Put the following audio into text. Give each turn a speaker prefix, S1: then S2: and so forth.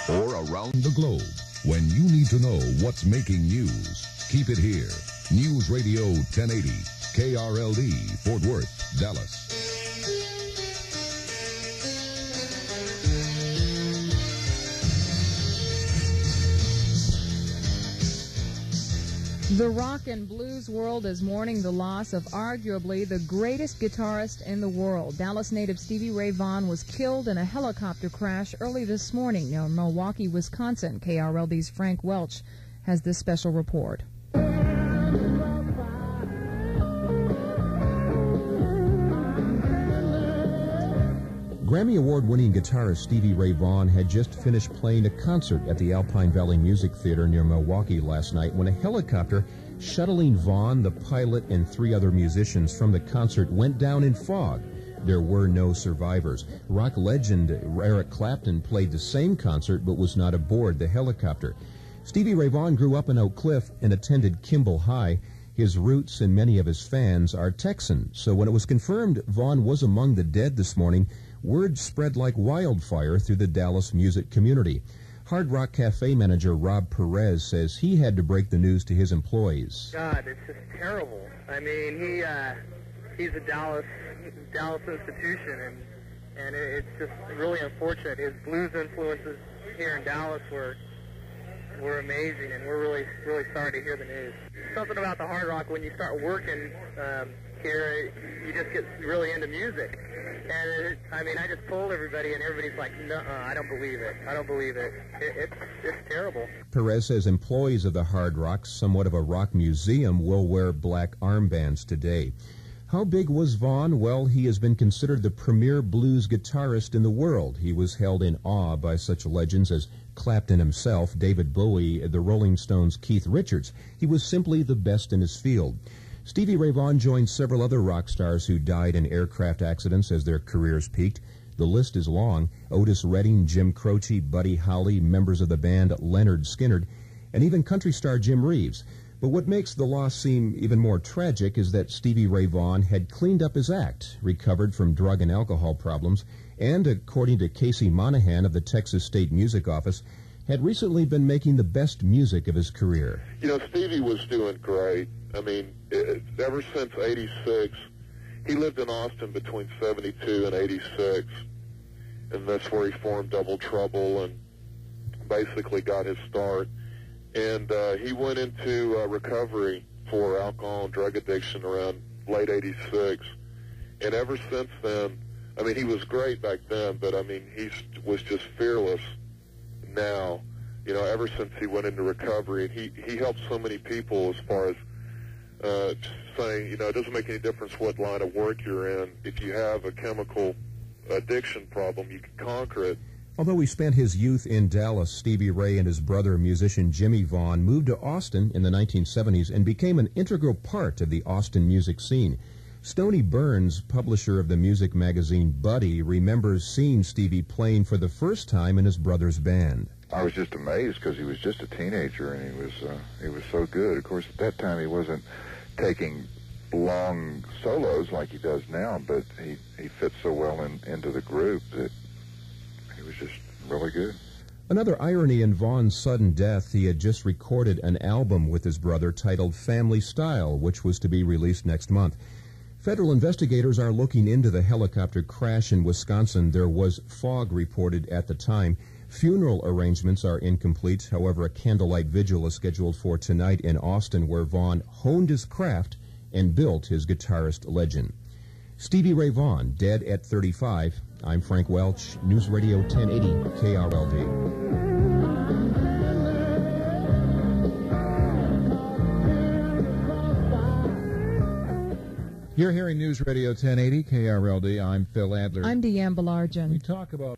S1: or around the globe. When you need to know what's making news, keep it here. News Radio 1080, KRLD, Fort Worth, Dallas.
S2: The rock and blues world is mourning the loss of arguably the greatest guitarist in the world. Dallas native Stevie Ray Vaughan was killed in a helicopter crash early this morning near Milwaukee, Wisconsin. KRLD's Frank Welch has this special report.
S3: Grammy Award-winning guitarist Stevie Ray Vaughan had just finished playing a concert at the Alpine Valley Music Theater near Milwaukee last night when a helicopter shuttling Vaughan, the pilot, and 3 other musicians from the concert went down in fog. There were no survivors. Rock legend Eric Clapton played the same concert but was not aboard the helicopter. Stevie Ray Vaughan grew up in Oak Cliff and attended Kimball High. His roots and many of his fans are Texan, so when it was confirmed Vaughan was among the dead this morning, word spread like wildfire through the Dallas music community. Hard Rock Cafe manager Rob Perez says he had to break the news to his employees.
S4: God, it's just terrible. I mean, he's a Dallas institution, and it's just really unfortunate. His blues influences here in Dallas were amazing, and we're really sorry to hear the news. Something about the Hard Rock, when you start working here, you just get really into music. And I just told everybody, and everybody's like, no, I don't believe it. I don't believe it. It's terrible.
S3: Perez says employees of the Hard Rock, somewhat of a rock museum, will wear black armbands today. How big was Vaughan? Well, he has been considered the premier blues guitarist in the world. He was held in awe by such legends as Clapton himself, David Bowie, the Rolling Stones' Keith Richards. He was simply the best in his field. Stevie Ray Vaughan joined several other rock stars who died in aircraft accidents as their careers peaked. The list is long. Otis Redding, Jim Croce, Buddy Holly, members of the band Leonard Skinner, and even country star Jim Reeves. But what makes the loss seem even more tragic is that Stevie Ray Vaughan had cleaned up his act, recovered from drug and alcohol problems, and, according to Casey Monahan of the Texas State Music Office, had recently been making the best music of his career.
S5: You know, Stevie was doing great. I mean, ever since 86, he lived in Austin between 72 and 86, and that's where he formed Double Trouble and basically got his start. And he went into recovery for alcohol and drug addiction around late 86. And ever since then, I mean, he was great back then, but I mean, he was just fearless now, you know, ever since he went into recovery. And he helped so many people as far as saying, you know, it doesn't make any difference what line of work you're in. If you have a chemical addiction problem, you can conquer it.
S3: Although he spent his youth in Dallas, Stevie Ray and his brother, musician Jimmy Vaughan, moved to Austin in the 1970s and became an integral part of the Austin music scene. Stoney Burns, publisher of the music magazine Buddy, remembers seeing Stevie playing for the first time in his brother's band.
S6: I was just amazed because he was just a teenager and he was so good. Of course, at that time he wasn't taking long solos like he does now, but he fit so well into the group that he was just really good.
S3: Another irony in Vaughan's sudden death, he had just recorded an album with his brother titled Family Style, which was to be released next month. Federal investigators are looking into the helicopter crash in Wisconsin. There was fog reported at the time. Funeral arrangements are incomplete. However, a candlelight vigil is scheduled for tonight in Austin, where Vaughan honed his craft and built his guitarist legend. Stevie Ray Vaughan, dead at 35. I'm Frank Welch, News Radio 1080, KRLD.
S7: You're hearing News Radio 1080, KRLD. I'm Phil Adler.
S2: I'm Deann Balarjin.
S7: We talk about